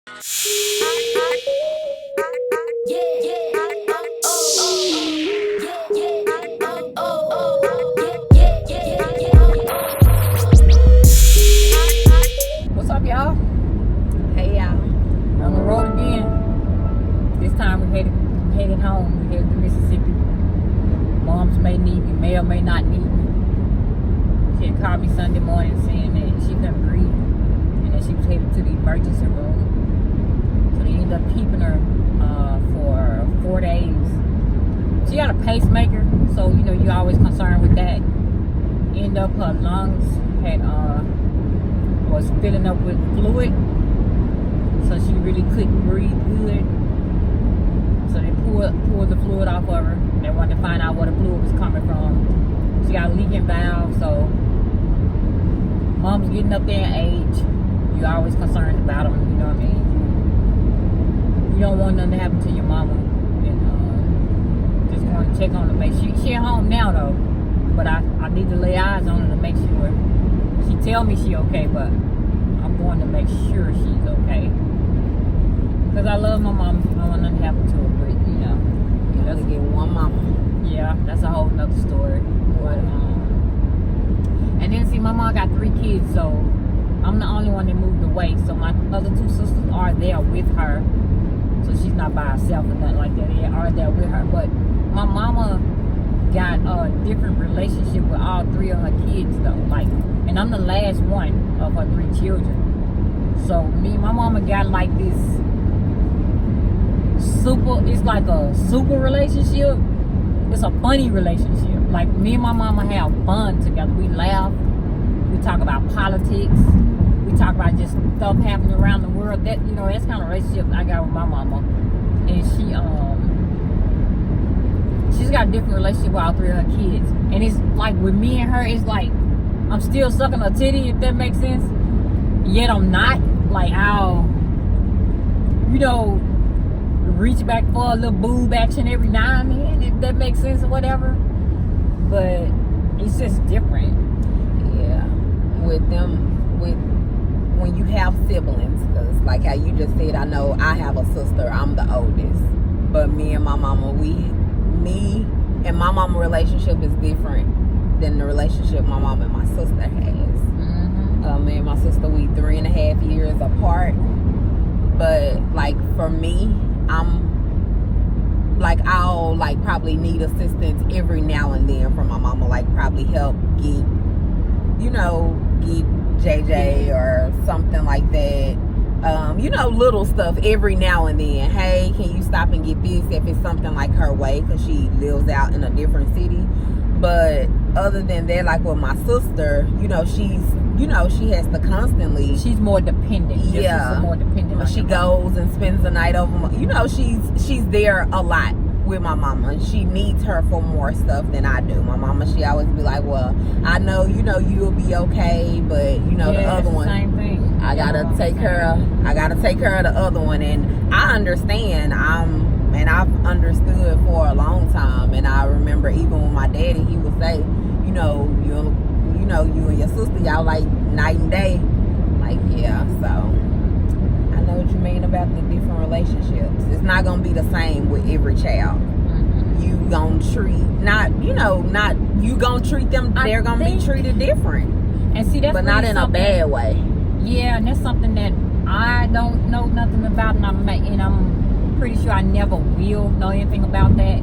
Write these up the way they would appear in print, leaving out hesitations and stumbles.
What's up, y'all? Hey y'all. On the road again. This time we're headed home. We're headed to Mississippi. Moms may need me, may or may not need me. She had called me Sunday morning saying that she couldn't breathe and that she was headed to the emergency room. So they ended up keeping her for 4 days. She got a pacemaker, so you're always concerned with that. Ended up her lungs was filling up with fluid, so she really couldn't breathe good. So they pulled the fluid off of her. They wanted to find out where the fluid was coming from. She got a leaking valve, so mom's getting up there in age. You're always concerned about them, you know what I mean? You don't want nothing to happen to your mama. And just want to check on her, make sure she at home now though. But I need to lay eyes on her to make sure. She tell me she okay, but I'm going to make sure she's okay. Because I love my mom. I don't want nothing to happen to her, but You only get one mama. yeah, that's a whole nother story. But and then see, my mom got 3 kids, so I'm the only one that moved away. So my other 2 sisters are there with her, so she's not by herself or nothing like that. They are there with her. But my mama got a different relationship with all 3 of her kids though. And I'm the last one of her 3 children. So me and my mama got like this it's like a super relationship. It's a funny relationship. Like me and my mama have fun together. We laugh. We talk about politics. We talk about just stuff happening around the world. That's kind of relationship I got with my mama. And she's got a different relationship with all 3 of her kids. And it's like with me and her, it's like I'm still sucking her titty, if that makes sense. Yet I'm not. Like I'll reach back for a little boob action every now and then, if that makes sense or whatever. But it's just different. Yeah. With when you have siblings, because like how you just said, I know I have a sister, I'm the oldest. But me and my mama, me and my mama relationship is different than the relationship my mom and my sister has. Mm-hmm. Me and my sister, we 3.5 years apart. But like for me, I'm like I'll like probably need assistance every now and then from my mama, like probably help get JJ or something like that. Little stuff every now and then. Hey, can you stop and get this if it's something like her way, because she lives out in a different city. But other than that, like with my sister, she has to constantly. She's more dependent. Yeah, she's more dependent. She goes and spends the night over. She's there a lot with my mama. She needs her for more stuff than I do. My mama, she always be like, "Well, I know, you'll be okay, but the other one, same thing. I gotta take care of the other one." And I understand. I've understood for a long time. And I remember even with my daddy, he would say, you and your sister, y'all like night and day. Like, yeah, so I know what you mean about the different relationships. It's not gonna be the same with every child. Mm-hmm. You gonna treat you gonna treat them. They're gonna be treated different, and see that's but not in a bad way. Yeah, and that's something that I don't know nothing about, and I'm pretty sure I never will know anything about that.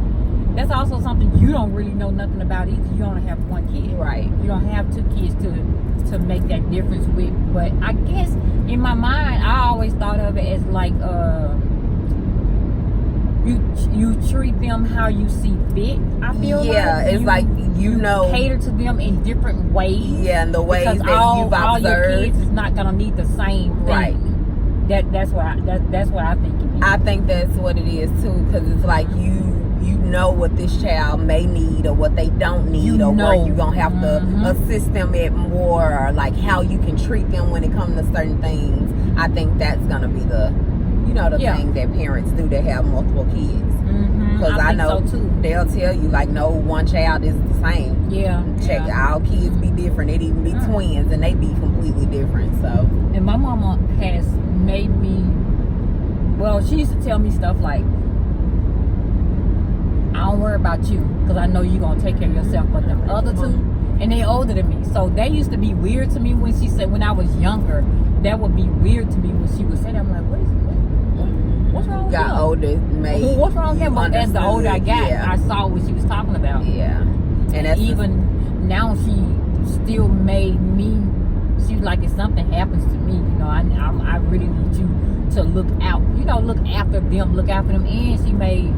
That's also something you don't really know nothing about either. You only have 1 kid. Right. You don't have 2 kids to make that difference with. But I guess in my mind, I always thought of it as like you treat them how you see fit. I feel it's like you cater to them in different ways. Yeah, and the ways because that all you've observed. your kids is not gonna need the same thing. Right. That's what I think it is. I think that's what it is too, because it's like you know what this child may need or what they don't need, or where you're gonna have to assist them at more, or like how you can treat them when it comes to certain things. I think that's gonna be the thing that parents do that have multiple kids. Because I know so too. They'll tell you like no one child is the same. Check all kids be different. It even be twins and they be completely different. So and my mama has made me know, she used to tell me stuff like, I don't worry about you because I know you're going to take care of yourself. But the other two, and they older than me. So they used to be weird to me when she said, when I was younger, that would be weird to me when she would say that. I'm like, what is it? What's wrong with him? Got older, made. What's wrong with him? But as the older I got, I saw what she was talking about. Yeah. And that's even now, she still made me. She was like, if something happens to me, you know, I really need you to look out. You know, look after them, look after them. And she made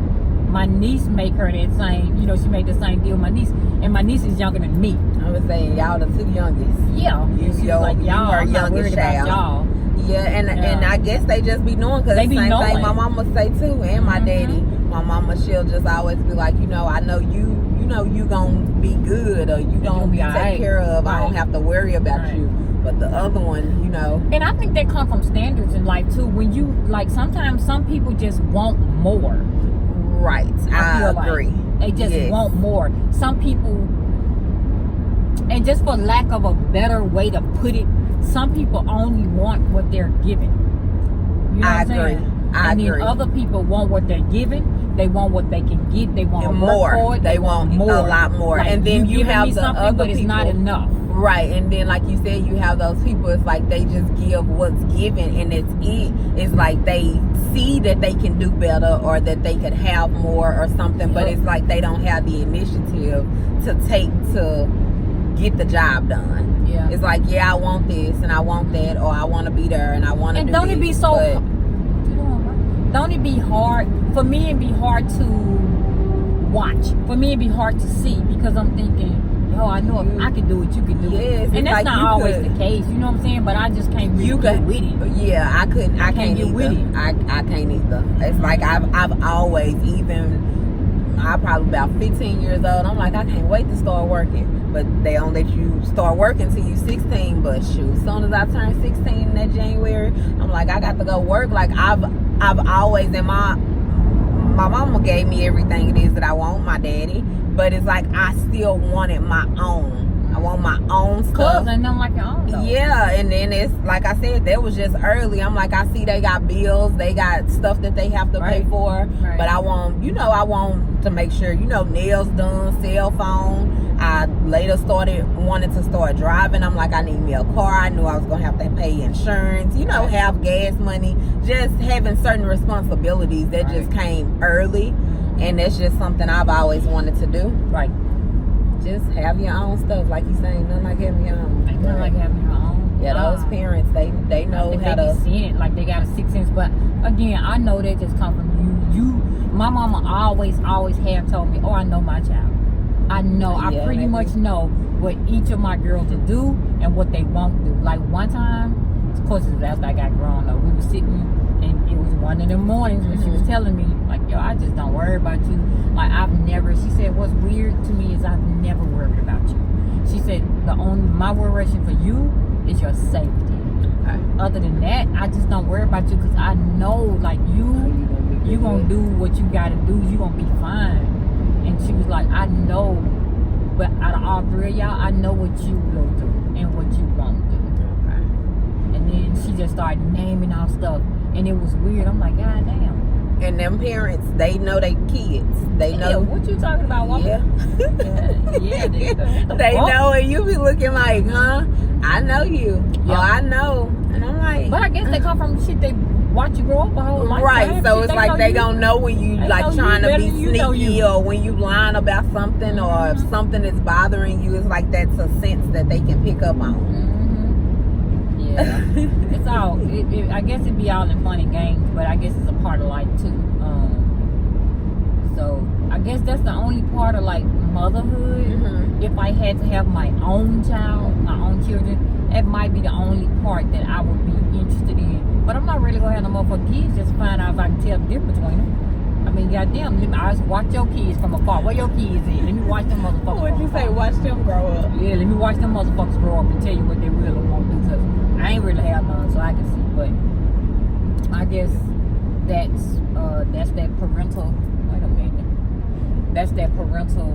my niece make her that same. You know, she made the same deal with my niece, and my niece is younger than me. I was saying y'all the two youngest. Yeah, she was like, y'all, I'm not worried about y'all. Yeah, and I guess they just be knowing, because the same thing my mama say too, and my daddy. My mama, she'll just always be like, you know, I know you gonna be good, or you gonna be taken care of. Right. I don't have to worry about you. But the other one, you know. And I think that come from standards in life too. When you, like, sometimes some people just want more. Right, I agree. Like they just want more. Some people, and just for lack of a better way to put it, some people only want what they're given. You know what I'm saying? I agree. Then other people want what they're given. They want what they can get. They want more. For it. They want more, a lot more. Like, and then you have the other but people. It's not enough. Right, and then like you said, you have those people. It's like they just give what's given, and it's it. It's like they see that they can do better, or that they could have more, or something. But it's like they don't have the initiative to take to get the job done. Yeah, it's like, I want this and I want that, or I want to be there and I want to. And don't it be so? Don't it be hard for me? It'd be hard to watch. For me, it'd be hard to see, because I'm thinking, I know if I can do it, you can do it. And that's like not always the case, you know what I'm saying? But I just can't get with it. Yeah, I couldn't. I can't get with it. I can't either. It's like I've always, even I'm probably about 15 years old. I'm like, I can't wait to start working. But they don't let you start working till you 16. But shoot, as soon as I turned 16 in that January, I'm like, I got to go work. Like I've always, and my mama gave me everything it is that I want, my daddy. But it's like I still wanted my own. I want my own stuff. Ain't nothing like your own though. Yeah, and then it's like I said, that was just early. I'm like, I see they got bills, they got stuff that they have to pay for. Right. But I want to make sure, nails done, cell phone. I later wanted to start driving. I'm like, I need me a car. I knew I was gonna have to pay insurance, have gas money, just having certain responsibilities that just came early. And that's just something I've always wanted to do. Right. Just have your own stuff, like you saying. Nothing like having your own. Ain't nothing like having your own. Yeah, those parents, they know how to. They be seeing it like they got a 6 sense. But again, I know that just come from you. My mama always have told me, I know my child. I know. I pretty much know what each of my girls will do and what they won't do. Like one time, of course, it's after I got grown up, we were sitting, and it was one of the mornings when she was telling me, like, I just don't worry about you. Like, she said, what's weird to me is I've never worried about you. She said, my worration for you is your safety. Okay. Other than that, I just don't worry about you, because I know, like, you gonna do what you gotta do. You gonna be fine. And she was like, I know, but out of all three of y'all, I know what you will do and what you won't do. Okay. And then she just started naming all stuff, and it was weird. I'm like, God damn. And them parents, they know they kids. They know. Yeah, what you talking about, woman? Yeah. They know, and you be looking like, huh? I know you. Yeah, I know. And I'm like, but I guess they come from shit they watch you grow up a whole life. Right, so it's like they gonna know when you like trying to be sneaky, or when you lying about something, or if something is bothering you. It's like that's a sense that they can pick up on. Yeah, it's all. I guess it'd be all in fun and games, but I guess it's a part of life too. So I guess that's the only part of like motherhood. If I had to have my own child, my own children, that might be the only part that I would be interested in. But I'm not really gonna have no motherfucking kids just to find out if I can tell the difference between them. I mean, goddamn, I just watch your kids from afar. Where your kids at? Let me watch them motherfuckers. What'd you say? Watch them grow up. Yeah, let me watch them motherfuckers grow up and tell you what they really want to do. Cause I ain't really have none, so I can see. But I guess that's that parental. Wait a minute. That's that parental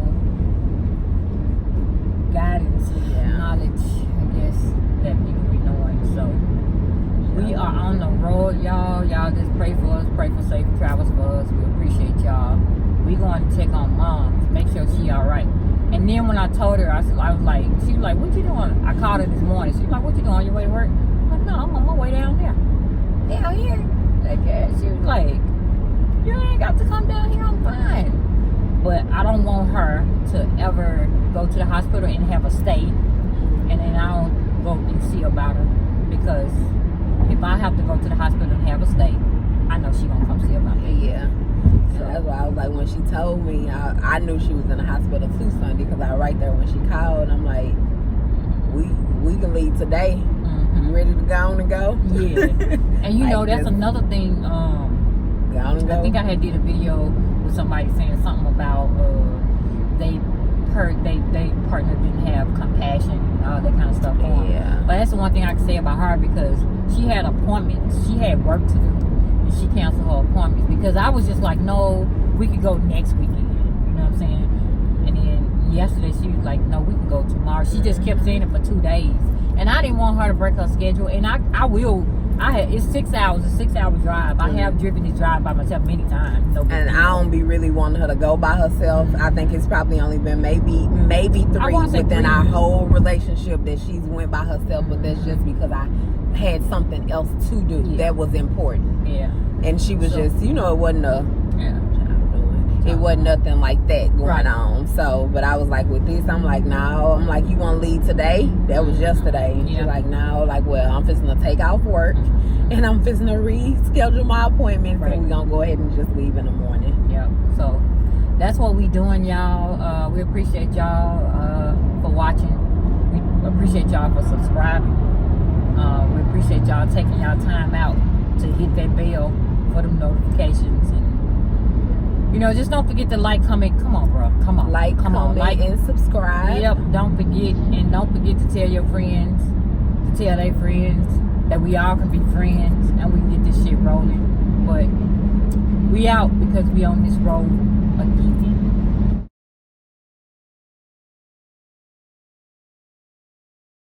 guidance, knowledge, I guess, that people be knowing. So We are on the road, y'all. Y'all just pray for us. Pray for safe travels for us. We appreciate y'all. We going to check on mom. Make sure she all right. And then when I told her, I was like, she was like, what you doing? I called her this morning. She was like, what you doing on your way to work? I'm like, no, I'm on my way down there. Down here? Like, she was like, you ain't got to come down here. I'm fine. But I don't want her to ever go to the hospital and have a stay. And then I don't go and see about her. Because if I have to go to the hospital and have a stay, I know she gonna come see about me. Yeah. So that's why I was like, when she told me, I knew she was in the hospital too Sunday, because I was right there when she called. I'm like, we can leave today. You ready to go on and go? Yeah. And you know, that's another thing. Go on and go. I think I had did a video with somebody saying something about they partner didn't have compassion and all that kind of stuff on. Yeah. But that's the one thing I can say about her, because she had appointments. She had work to do. And she canceled her appointments, because I was just like, no, we could go next weekend. You know what I'm saying? And then yesterday she was like, no, we can go tomorrow. She just kept saying it for 2 days. And I didn't want her to break her schedule. And it's 6 hours, a 6 hour drive. I have driven this drive by myself many times. No, and I don't be really wanting her to go by herself. I think it's probably only been maybe 3 within our whole relationship that she's went by herself, but that's just because I had something else to do that was important. Yeah. And she was just, it wasn't it Uh-huh. wasn't nothing like that going on. So, but I was like, with this, I'm like, no. I'm like, you want to leave today? That was yesterday. And she's like, no. Like, well, I'm fixing to take off work, and I'm fixing to reschedule my appointment. So we're going to go ahead and just leave in the morning. Yep. So that's what we doing, y'all. We appreciate y'all for watching. We appreciate y'all for subscribing. We appreciate y'all taking y'all time out to hit that bell for them notifications. And just don't forget to like, comment. Come on, bro. Come on. Like, comment, and subscribe. Yep. Don't forget. And don't forget to tell your friends, to tell their friends that we all can be friends and we can get this shit rolling. But we out, because we on this road again.